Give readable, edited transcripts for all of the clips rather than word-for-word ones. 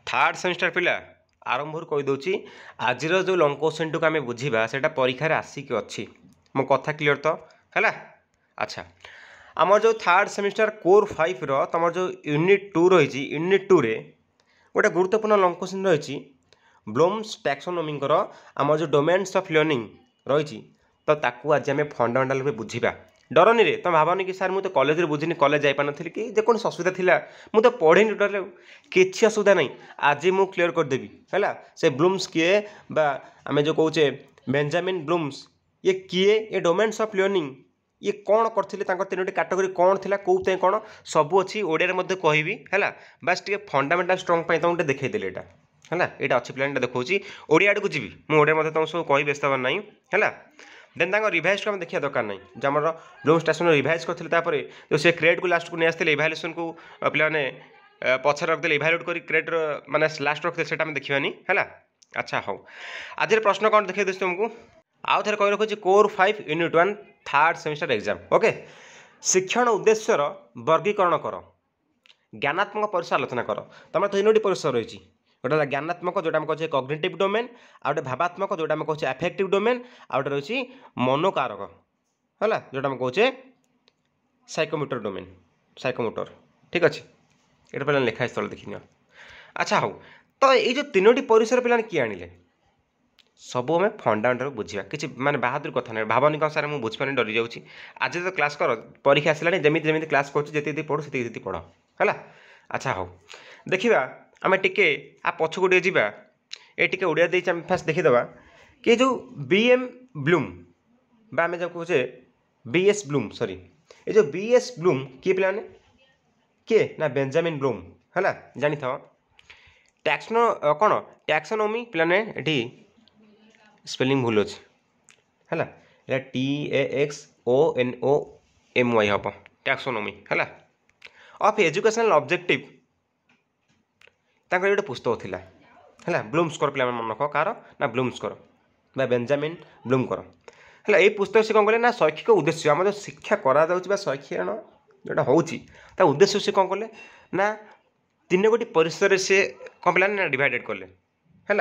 Third semester पिला आरंभ कहीदे आज जो लंग क्वेश्चन टू आम बुझा से परीक्षार आसिक अच्छी मो कथा क्लीयर तो है। अच्छा आम जो थर्ड सेमिस्टर कोर 5 तुम जो यूनिट 2 रही यूनिट 2 रे गोटे गुरुत्वपूर्ण लंग क्वेश्चन रही ब्लूम्स टैक्सोनॉमी आम जो डोमेन्स ऑफ लर्निंग रही तो ताकू आज आम फंडामेंटाल बुझा डरनी रे तुम भावनी कि सार मुझे कॉलेज बुझीनी कॉलेज जापानी कि जेकोसी असुविधा थी मुझे पढ़ी टोटाल किसी असुविधा नहीं आज मुझे क्लीयर करदेवी है से ब्लूम्स किए बा आम जो कौचे बेंजामिन ब्लूम्स ये किए ये डोमेन्स ऑफ लर्निंग ये कौन करते तीनो कैटेगोरी कौन थी कौन कौन सबू अच्छी ओडिया कहबी है बास टे फंडामेंटाल स्ट्रंग तुमको देखईदेली यहाँ है यहाँ अच्छी प्लान देखा ओडिया आड़ को जी मुझे तुम सब कह व्यस्त हबार नहीं है देन तक रिभाइज को देखा दरकार नहीं जो आम ब्लूम स्टेशन रिभाइज करते जो से क्रेड को लास्ट को नहीं आसते इभालुएसन को पे पछर रखदे इभालुएट कर क्रेड माने लास्ट रखते से देखा है। अच्छा हाँ आज प्रश्न कौन देखिए तुमको आउ थे कही रखुच्छी core 5 unit 1 third semester exam okay शिक्षण उद्देश्यर वर्गीकरण कर ज्ञानात्मक परिसर आलोचना कर तुम तीनो परिसर रही गोटे ज्ञानात्मक जोटा आम कहे कग्निटिव डोमेन आउटे भावात्मक जोटा आम कहे अफेक्टिव डोमेन आउटे रही मनोकारक है जोटा आम कहे साइकोमोटर डोमेन साइकोमोटर ठीक अच्छे ये पे लिखा स्थल देखनी। अच्छा हाँ तो ये तीनो परिसर पे किए आनिले सब आम फंडामेंटाल बुझा कि माने बहादुर कथा ना भावनी कौन सारे मुझे बुझीपारे डरी जाऊँगी आज तो क्लास कर परीक्षा आसला जमी क्लास कर पढ़ो से पढ़ है। अच्छा हाँ देखा आम टे आ पछ को जा ये ओडिया दे फास्ट देखीदे कि जो बीएम ब्लूम आम जो कहे बीएस ब्लूम सॉरी ये जो बीएस ब्लूम किए पे किए ना बेंजामिन ब्लूम है जानी था टैक्सनो कौन टैक्सोनॉमी पे ये स्पेलिंग भूल अच्छे है TAXONOMY हम टैक्सोनॉमी है ऑफ एजुकेशनल ऑब्जेक्टिव गोटे पुस्तक थिला है ब्लूम्सकर पे मन रख कार ना ब्लूम्सकर बा बेंजामिन ब्लूमकर है ये पुस्तक से कौन कले ना शैक्षिक उद्देश्य आम जो शिक्षा करा शैक्षण जोटा होता उद्देश्य से कौन कले ना तीन गोटी परिसर से कौन पे ना डिवाइडेड कले है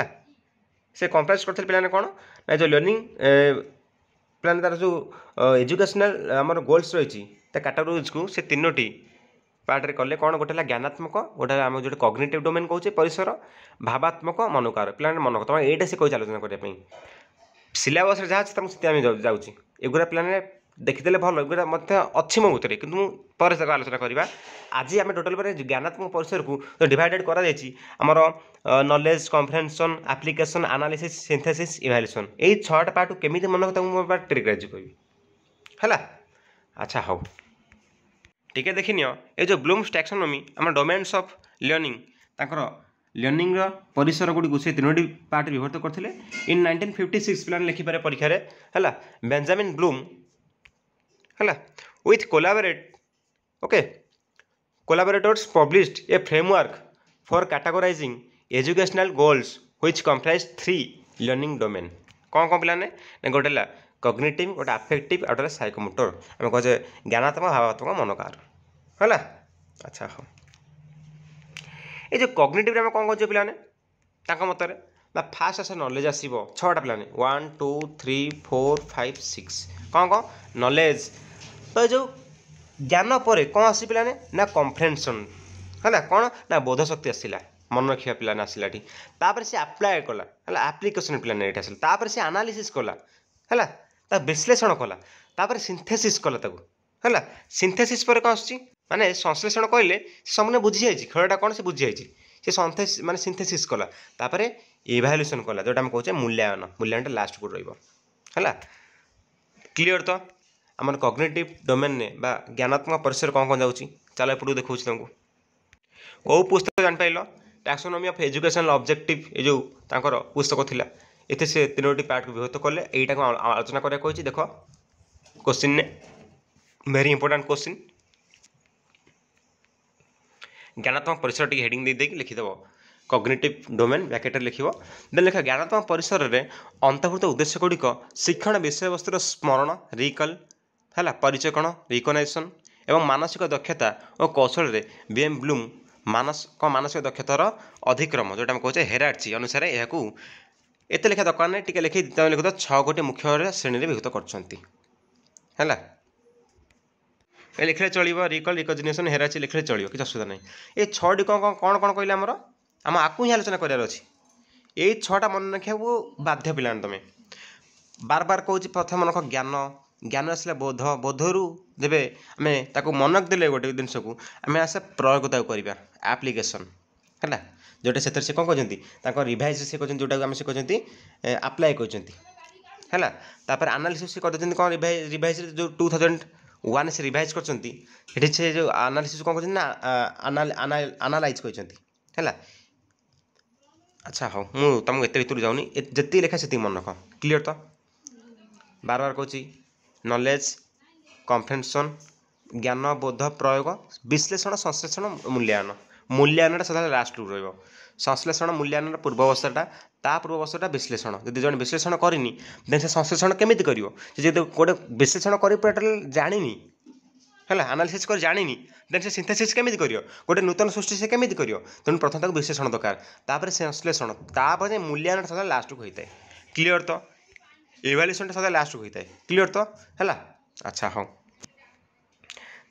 से कंप्राइज करते पे कौन ना जो लर्निंग प्लान तार जो एजुकेशनल आमर गोल्स रही कैटेगोरीज को से तीनोटी पार्ट रे कले कौन गोटे ज्ञानात्मक गोटे आम जो कग्निटिव डोमेन कहे परिसर भावात्मक मनोकार पे मन तुम यहाँ से कही आलोचना करने सिलेबस जहाँ अच्छे जाऊँगी एगुरा पे देखीदे भल एगुरा मत अच्छी मो भूत कि पर आलोचना करवा आज आम टोटाल पर ज्ञानात्मक परिसर को जो डिवाइडेड करमर knowledge comprehension application analysis synthesis evaluation यही 6टा पार्ट को केमी मन को ट्रिग्राइज कह है। अच्छा हाँ ठीक है देखनी ये जो ब्लूम्स टैक्सोनॉमी आम domains of learning Takar learning परिसर गुड़ी से तीनो पार्ट विभक्त करते इन 1956 प्लान लिखिपारे परीक्षा है बेंजामिन ब्लूम है with collaborate okay collaborators published a framework for categorizing educational goals which comprise 3 learning domain कौन कौन पिलाने गोटे कग्निटिव गोटे अफेक्टिव और साइकोमोटर आम कहे ज्ञानात्मक भावात्मक मनोकार है। अच्छा हाँ ये जो कग्निटिव आम कौन कहे पे मतरे फास्ट आस नॉलेज आसो 6टा प्लान 1 2 3 4 5 6 कौन कौन नॉलेज तो जो ज्ञान पर कौन आसी पे ना कम्प्रिहेंशन है कौन ना बोध शक्ति आसला मन रखा पे आसला तापर से अप्लाय कला है एप्लिकेशन पे आसला से एनालिसिस कला है विश्लेषण कला तापर सिंथेसिस कला है सिंथेसिस पर कौन आसची माने संश्लेषण कहले सबने बुझी जाए खेलटा कौन से बुझी जाए से माने सिंथेसिस कला तापर इवैल्यूएशन कला जोटा हम कहे मूल्यांकन लास्ट को रहा क्लीयर तो आम कग्निटिव डोमेन ने बा ज्ञानात्मक परिसर कौन कौन जाऊँगी चलो एपटू देखा तुमको कौ पुस्तक जापार टैक्सोनॉमी ऑफ एजुकेशनल ऑब्जेक्टिव ये जो पुस्तक थिला ये से तीनो पार्ट को विभक्त कले यहीटा को आलोचना करा देख क्वेश्चन ने वेरी इंपोर्टेंट क्वेश्चन ज्ञानात्मक परिसर टी हेडिंग दे देकी लिखिदेव कग्निटिव डोमेन ब्रैकेट लिख देन लिखा ज्ञानात्मक परिसर में अंतर्भुक्त उद्देश्य गुड़िक शिक्षण विषय वस्तुर स्मरण रिकल है परिचयकरण रिकग्नाइजेशन एवं मानसिक दक्षता और कौशल बीएम ब्लूम ମାନସିକ ଦକ୍ଷତାର ଅଧିक्रम जोटा आम कहे हेरार्ची अनुसार यह एत लिखा दरकार नहीं टी लिखी लिखद 6 गोटी मुख्य श्रेणी विभक्त कर लिखले चलो रिकल रिकग्निशन हेरार्ची लिखले चलो कि असुविधा नहीं ये 6टी कौन कौन कौन कहले आम आपको ही आलोचना करार अच्छी यही 6टा मन रखा बाध्य पिला तुम बार बार कहूँ प्रथम मन रख ज्ञान ज्ञान आसला बोध बोधरू देवे आम ताक मनक देले गोटे जिनस को आम आसे प्रयोग करवा आप्लिकेसन है जोटा से कौन कहते रिभाइज से कहते जोटा आम से कहते आप्लाय कहते है तापर आनालिसिस से करते कौन रिभाइज जो 2001 से रिभाइज कर से जो आनालिसिस कौन कहते ना आनालाइज कहते है। अच्छा हाँ मुझे तुमको एत भर जाऊनी जी लिखा से मन रख क्लीयर तो बार बार कहूँ नॉलेज कम्प्रेhension ज्ञान बोध प्रयोग विश्लेषण संश्लेषण मूल्यांकन मूल्यांकन सदा लास्ट रही संश्लेषण मूल्यांकन पूर्वावस्थाटा ता पूर्वावस्थाटा विश्लेषण जब जन विश्लेषण करनी देन से संश्लेषण केमी कर गोटे विश्लेषण कर जानी है आनालिसिस कर जानी देन से सिंथेसिस केमी कर गोटे नूतन सृष्टि से केमी कर तेणु प्रथम तक विश्लेषण दरकार तापर संश्लेषण तापर मूल्यांकन सदा लास्ट को होता है क्लीयर तो इवाल्यूएशन सदा लास्ट को होता है क्लीयर तो है। अच्छा हाँ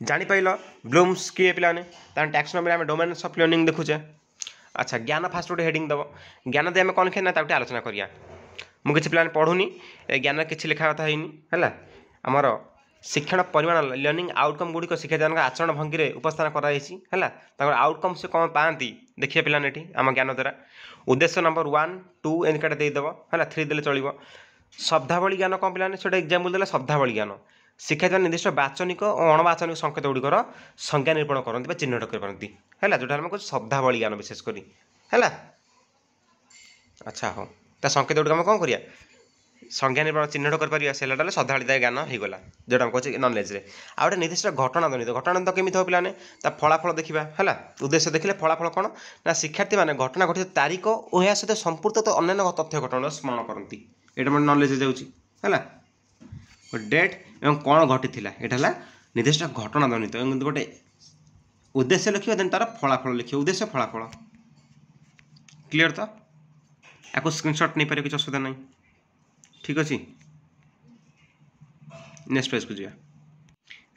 जापार ब्लूम्स किए पाने टैक्सोनॉमी आम डोमेन्स ऑफ लर्निंग देखुचे। अच्छा ज्ञान फास्ट गोटे हेडिंग दब ज्ञान दे आम कौन लिखा ना गोटे आलोचना करिया मुझे पे पढ़ुनी ज्ञान किसी लिखा कथा है आमर शिक्षण परिमाण लर्निंग आउटकम गुड़िक शिक्षार्थी आचरण भंगी उपस्थान कर आउटकम से कौन पाती देखिए पाने ये आम ज्ञान द्वारा उद्देश्य नंबर 1 2 एनकाटा देदेव है 3 देले चलो शब्दावली ज्ञान कौन पाने से एग्जाम्पल देला शब्दावली ज्ञान शिक्षार्थी निर्दिष्ट बाचनिक और अणबाचनिक संकेत गुड़िकर संज्ञा निरूपण करती चिन्हट करती है जोटा आम कह शब्दावली ज्ञान विशेषकर है। अच्छा हाँ ता संकेत गुड़िक आम कौन करिया संज्ञा निरूपण चिन्हट कर सेटा शब्दावली ज्ञान होगा जोटा कहे नॉलेज रे आ गए निर्दिष्ट घटना जनित केमी हो पाने फलाफल देखा है उद्देश्य देखिले फलाफल कौन ना शिक्षार्थी मैंने घटना घटित तारीख और या सहित संपूर्ण तो अन्य तथ्य घटना स्मरण करती ये नॉलेज जाऊँगी है डेट एवं कौन घटी यहाँ निर्दिष्ट घटना जनित गोटे उद्देश्य लिखिए देन तार फलाफल लिखिए उद्देश्य फलाफल क्लीयर तो आपको स्क्रीनशॉट नहीं पारे किसी असुविधा नहीं ठीक अच्छे। नेक्स्ट पेज को जा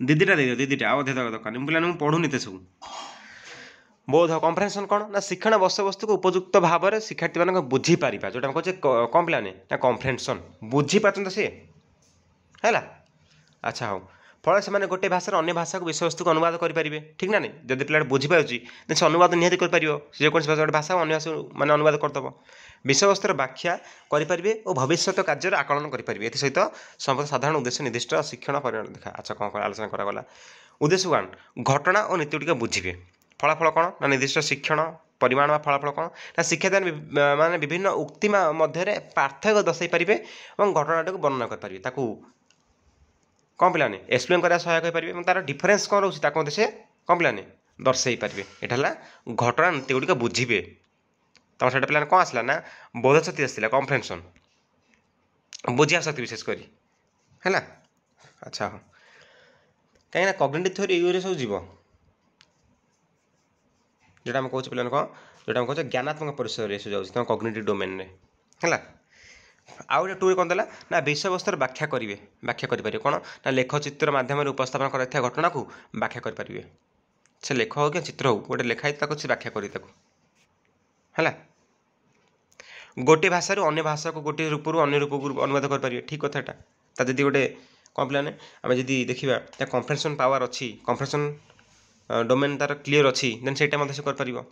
दीदीटा दे दीदीटा आधे दरकार पे पढ़ुनी तो सब बोध कम्प्रेhension कौन ना शिक्षण वर्ष वस्तु को उपयुक्त भाव में शिक्षार्थी मान बुझीपार जोटा कहे कौन पाने ना कम्प्रेhension बुझीपार सी है। अच्छा हाँ फल से गोटे भाषा अन्य भाषा को विषय वस्तु को अनुवाद करेंगे ठीक ना नहीं जब पिला बुझीपार से अनुवाद निहत करें जेकोसी गोटे भाषा अन्य भाषा मैंने अनुवाद करदेव विषय वस्तुर व्याख्या करेंगे और भविष्य कार्य आकलन करेंगे ये सहित समस्त साधारण उद्देश्य निर्दिष्ट शिक्षण परिमाण देखा। अच्छा कौन आलोचना करागला उद्देश्य 1 घटना और नीति गुड़िक बुझे फलाफल कौन ना निर्दिष्ट शिक्षण परिमाण व फलाफल कौन ना शिक्षार्थी माने विभिन्न उक्ति मध्य पार्थक्य दर्शाई पारे और घटनाटा को वर्णना करेंगे ताकू कौन पिलाने एक्सप्लेन करा सहायक हो तार डिफरेन्स कौन रोचे ताको से कौन पिलाने दर्शाई पारे यहाँ घटना नीति गुड़िक बुझे तुम से पिलाने कौन आसला ना बोध शक्ति आसला कम्प्रेhension बुझा शक्ति विशेषकर है। अच्छा हाँ कहीं कग्निटिव थ्योरी ये सब जीव जोटा आम कहे पे कौन जोटा आम कहे ज्ञानात्मक परिसर सब जाऊँगी तुम कग्निटिव डोमेन है आउ गोटे 2 कौन देला ना विषय वस्तुर व्याख्या करेंगे व्याख्या करेंगे कौन ना लेखचित्र मध्यम उपस्थापन कर घटना को व्याख्या करेंगे से लेख हो कि चित्र हो गोटे लेखाई से व्याख्या कर है गोटे भाषा अन्य भाषा को गोटे रूप अन्य रूप को अनुवाद करेंगे ठीक कथा जदि गोटे कौन पिलाने आम जब देखा कम्प्रेhension पावर अच्छी कम्प्रेhension डोमेन तार क्लीयर अच्छी देन से कर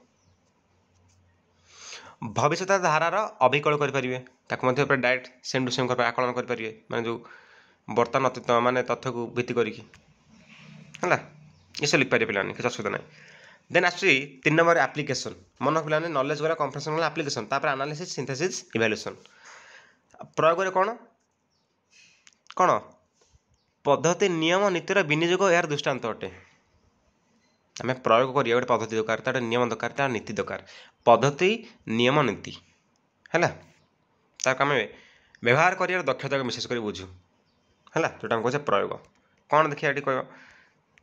भविष्य धारार अभिकल करेंगे डायरेक्ट सेम टू सेम कर आकलन करेंगे माने जो बर्तमान अतीत माने तथ्य को भित्ति करिकी है ये सब लिखिपारे पे किसी असुविधा ना देन आसुची 3 नंबर एप्लिकेशन मन पे नॉलेज वाला कम्प्रेhension वाला एप्लिकेशन तापर एनालिसिस सिंथेसिस इवैल्यूएशन प्रयोग कौन कौन पद्धति नियम नीतिर विनियोग यार दृष्टांत अटे आम प्रयोग करिया गोटे पद्धति दरकार तार नियम दरकार तार नीति दरकार पद्धति नियम नीति है ताक आम व्यवहार कर दक्षता को विशेष कर बुझू है जोटा कहे प्रयोग कौन देखिए ये कह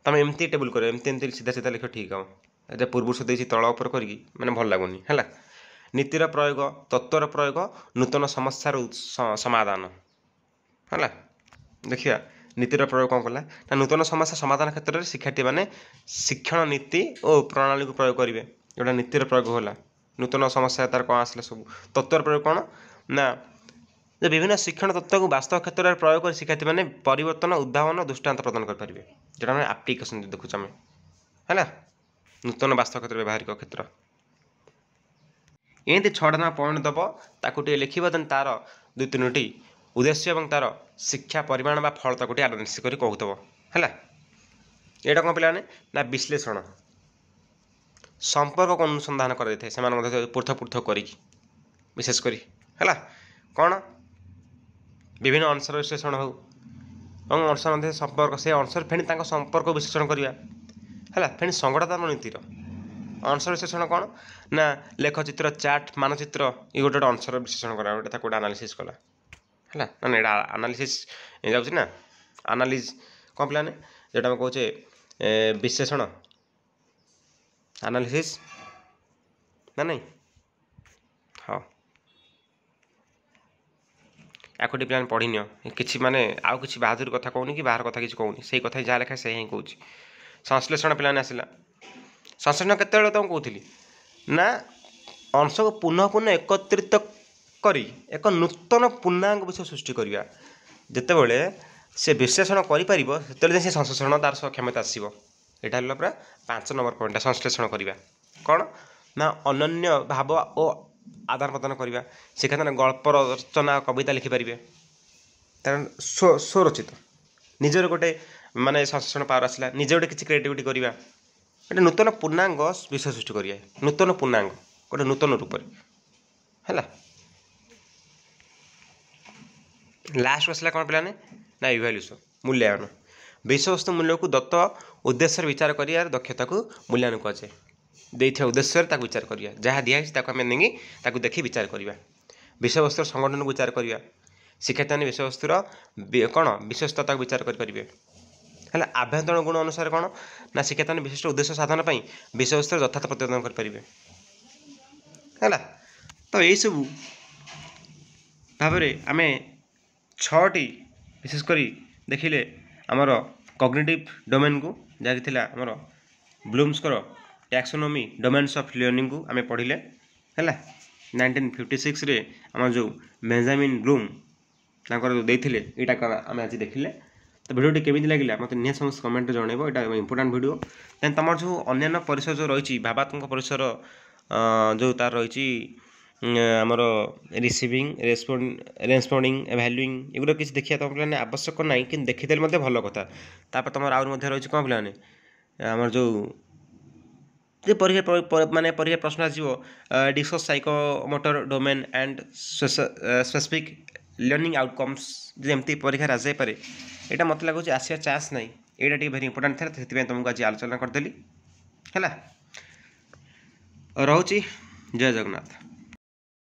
तुम एमती टेबुल कर एमती सीधा सीधा लिख ठीक हम এটা ପୂର୍ବରୁ ସେ ଦେଇଛି ତଳ ଉପରେ କରିକି ମାନେ ଭଲ ଲାଗୁନି ହେଲା। ନୀତିର ପ୍ରୟୋଗ, ତତ୍ତ୍ୱର ପ୍ରୟୋଗ, ନୂତନ ସମସ୍ୟାର ସମାଧାନ ହେଲା। ଦେଖିବା ନୀତିର ପ୍ରୟୋଗ କ'ଣ କଲା ନା ନୂତନ ସମସ୍ୟା ସମାଧାନ କ୍ଷେତ୍ରରେ ଶିକ୍ଷାର୍ଥୀମାନେ ଶିକ୍ଷଣ ନୀତି ଓ ପ୍ରଣାଳୀକୁ ପ୍ରୟୋଗ କରିବେ। ଯେଉଁଟା ନୀତିର ପ୍ରୟୋଗ ହେଲା। ନୂତନ ସମସ୍ୟା ତାର କ'ଣ ଆସିଲା ସବୁ। ତତ୍ତ୍ୱର ପ୍ରୟୋଗ କ'ଣ ନା ଯେ ବିଭିନ୍ନ ଶିକ୍ଷଣ ତତ୍ତ୍ୱକୁ ବାସ୍ତବ କ୍ଷେତ୍ରରେ ପ୍ରୟୋଗ କରି ଶିକ୍ଷାର୍ଥୀମାନେ ପରିବର୍ତ୍ତନ, ଉଦ୍ଭାବନ, ଦୃଷ୍ଟାନ୍ତ ପ୍ରଦାନ କରିପାରିବେ। ଯେଉଁଟା ଆମେ ଆପ୍ଲିକେସନ୍ ଦେଖୁଛୁ ଆମେ ହେଲା। ନୂତନ ବାସ୍ତବ କ୍ଷେତ୍ର ବ୍ୟବହାରିକ କ୍ଷେତ୍ର ଏମିତି 6ଟା ଲେଖା ପଏଣ୍ଟ ଦେବ, ତାକୁ ଟିକେ ଲେଖିବ। ଦେନ୍ ତାର 2-3ଟି ଉଦ୍ଦେଶ୍ୟ ଏବଂ ତାର ଶିକ୍ଷା ପରିମାଣ ବା ଫଳ ତାକୁ ଟିକେ ଆନାଲିସିସ୍ କରି କହୁଥିବ ହେଲା। ଏଇଟା କ'ଣ ପିଲାମାନେ ନା ବିଶ୍ଳେଷଣ ସମ୍ପର୍କକୁ ଅନୁସନ୍ଧାନ କରାଯାଇଥାଏ ସେମାନେ ମଧ୍ୟ ପୃଥକ ପୃଥକ କରିକି ବିଶେଷ କରି ହେଲା। କ'ଣ ବିଭିନ୍ନ ଅଂଶର ବିଶ୍ଳେଷଣ ହେଉ ଏବଂ ଅଂଶ ମଧ୍ୟ ସମ୍ପର୍କ ସେ ଅଂଶରେ ଫେଣି ତାଙ୍କ ସମ୍ପର୍କ ବିଶ୍ଳେଷଣ କରିବା ହେଲା। ଫେଣି ସଂଗଠନ ନୀତିର ଅଂଶର ବିଶ୍ଳେଷଣ କ'ଣ ନା ଲେଖଚିତ୍ର, ଚାର୍ଟ, ମାନଚିତ୍ର ଏ ଗୋଟେ ଅଂଶର ବିଶ୍ଳେଷଣ କରା ଗୋଟେ ତାକୁ ଗୋଟେ ଆନାଲିସିସ୍ କଲା ହେଲା। ନା ଏଇଟା ଆନାଲିସିସ୍ ଯାଉଛି ନା ଆନାଲିଜ୍ କ'ଣ ପିଲାମାନେ ଯେଉଁଟା ଆମେ କହୁଛେ ବିଶ୍ଳେଷଣ ଆନାଲିସିସ୍ ନା ନାହିଁ। ହଁ ୟାକୁ ଟିକେ ପିଲାମାନେ ପଢ଼ିନିଅ। କିଛି ମାନେ ଆଉ କିଛି ବାହାଦୁର କଥା କହୁନି କି ବାହାର କଥା କିଛି କହୁନି, ସେଇ କଥା ଯାହା ଲେଖା ସେ ହିଁ କହୁଛି। ସଂଶ୍ଳେଷଣ ପିଲାମାନେ ଆସିଲା। ସଂଶ୍ଳେଷଣ କେତେବେଳେ ତୁମକୁ କହୁଥିଲି ନା ଅଂଶକୁ ପୁନଃ ଏକତ୍ରିତ କରି ଏକ ନୂତନ ପୂର୍ଣ୍ଣାଙ୍ଗ ବିଷୟ ସୃଷ୍ଟି କରିବା। ଯେତେବେଳେ ସେ ବିଶ୍ଳେଷଣ କରିପାରିବ ସେତେବେଳେ ସେ ସଂଶ୍ଳେଷଣ ତାର ସହ କ୍ଷମତା ଆସିବ। ଏଇଟା ହେଲା ପୁରା 5 ନମ୍ବର ପଏଣ୍ଟଟା ସଂଶ୍ଳେଷଣ କରିବା। କ'ଣ ନା ଅନନ୍ୟ ଭାବ ଓ ଆଦାନ ପ୍ରଦାନ କରିବା। ଶିକ୍ଷାର୍ଥୀମାନେ ଗଳ୍ପ ରଚନା, କବିତା ଲେଖିପାରିବେ କାରଣ ସ୍ୱରଚିତ ନିଜର ଗୋଟେ ମାନେ ସଂଶ୍ଳେଷଣ ପାୱାର ଆସିଲା। ନିଜେ ଗୋଟେ କିଛି କ୍ରିଏଟିଭିଟି କରିବା, ଗୋଟେ ନୂତନ ପୂର୍ଣ୍ଣାଙ୍ଗ ବିଷୟ ସୃଷ୍ଟି କରିବା। ନୂତନ ପୂର୍ଣ୍ଣାଙ୍ଗ ଗୋଟେ ନୂତନ ରୂପରେ ହେଲା। ଲାଷ୍ଟ ଆସିଲା କ'ଣ ପିଲାମାନେ ନା ଇଭାଲ୍ୟୁଏସନ୍ ମୂଲ୍ୟାୟନ। ବିଷୟବସ୍ତୁ ମୂଲ୍ୟକୁ ଦତ୍ତ ଉଦ୍ଦେଶ୍ୟରେ ବିଚାର କରିବାର ଦକ୍ଷତାକୁ ମୂଲ୍ୟାୟନ କୁହାଯାଏ। ଦେଇଥିବା ଉଦ୍ଦେଶ୍ୟରେ ତାକୁ ବିଚାର କରିବା, ଯାହା ଦିଆହେଇଛି ତାକୁ ଆମେ ନେଇକି ତାକୁ ଦେଖି ବିଚାର କରିବା। ବିଷୟବସ୍ତୁର ସଂଗଠନକୁ ବିଚାର କରିବା। ଶିକ୍ଷାର୍ଥୀମାନେ ବିଷୟବସ୍ତୁର କ'ଣ ବିଶେଷତାକୁ ବିଚାର କରିପାରିବେ ହେଲା। ଆଭ୍ୟନ୍ତରୀଣ ଗୁଣ ଅନୁସାରେ କ'ଣ ନା ଶିକ୍ଷାର୍ଥୀମାନେ ବିଶିଷ୍ଟ ଉଦ୍ଦେଶ୍ୟ ସାଧନ ପାଇଁ ବିଷୟବସ୍ତୁର ଯଥାର୍ଥ ପ୍ରତିପାଦନ କରିପାରିବେ ହେଲା। ତ ଏଇସବୁ ଭାବରେ ଆମେ 6ଟି ବିଶେଷ କରି ଦେଖିଲେ ଆମର କଗ୍ନିଟିଭ୍ ଡୋମେନ୍କୁ, ଯାହାକି ଥିଲା ଆମର ବ୍ଲୁମ୍ସଙ୍କର ଟ୍ୟାକ୍ସୋନୋମି ଡୋମେନ୍ସ ଅଫ୍ ଲର୍ଣ୍ଣିଂକୁ ଆମେ ପଢ଼ିଲେ ହେଲା। 1956ରେ ଆମର ଯେଉଁ ବେଞ୍ଜାମିନ୍ ବ୍ଲୁମ୍ ତାଙ୍କର ଯେଉଁ ଦେଇଥିଲେ ଏଇଟାକୁ ଆମେ ଆଜି ଦେଖିଲେ। ତ ଭିଡ଼ିଓଟି କେମିତି ଲାଗିଲା ମୋତେ ନିହାତି ସମସ୍ତେ କମେଣ୍ଟରେ ଜଣାଇବ। ଏଇଟା ଇମ୍ପୋର୍ଟାଣ୍ଟ ଭିଡ଼ିଓ। ଦେନ୍ ତୁମର ଯେଉଁ ଅନ୍ୟାନ୍ୟ ପରିସର ଯେଉଁ ରହିଛି ଭାବାତ୍ମକ ପରିସର ଯେଉଁ ତାର ରହିଛି ଆମର ରିସିଭିଂ, ରେସ୍ପଣ୍ଡିଂ, ଭ୍ୟାଲ୍ୟୁଇଂ ଏଗୁଡ଼ା କିଛି ଦେଖିବା ତୁମ ପିଲାମାନେ ଆବଶ୍ୟକ ନାହିଁ, କିନ୍ତୁ ଦେଖିଦେଲେ ମଧ୍ୟ ଭଲ କଥା। ତାପରେ ତୁମର ଆହୁରି ମଧ୍ୟ ରହିଛି କ'ଣ ପିଲାମାନେ ଆମର ଯେଉଁ ଯେ ପରୀକ୍ଷା ପ୍ରଶ୍ନ ଆସିବ discuss psychomotor domain and specific learning outcomes ଯେମିତି ପରୀକ୍ଷାରେ ଆସିଯାଇପାରେ, ଏଇଟା ମୋତେ ଲାଗୁଛି ଆସିବା ଚାନ୍ସ ନାହିଁ। ଏଇଟା ଟିକେ ଭେରି ଇମ୍ପୋର୍ଟାଣ୍ଟ ଥିଲା, ସେଥିପାଇଁ ତୁମକୁ ଆଜି ଆଲୋଚନା କରିଦେଲି ହେଲା। ରହୁଛି, ଜୟ ଜଗନ୍ନାଥ।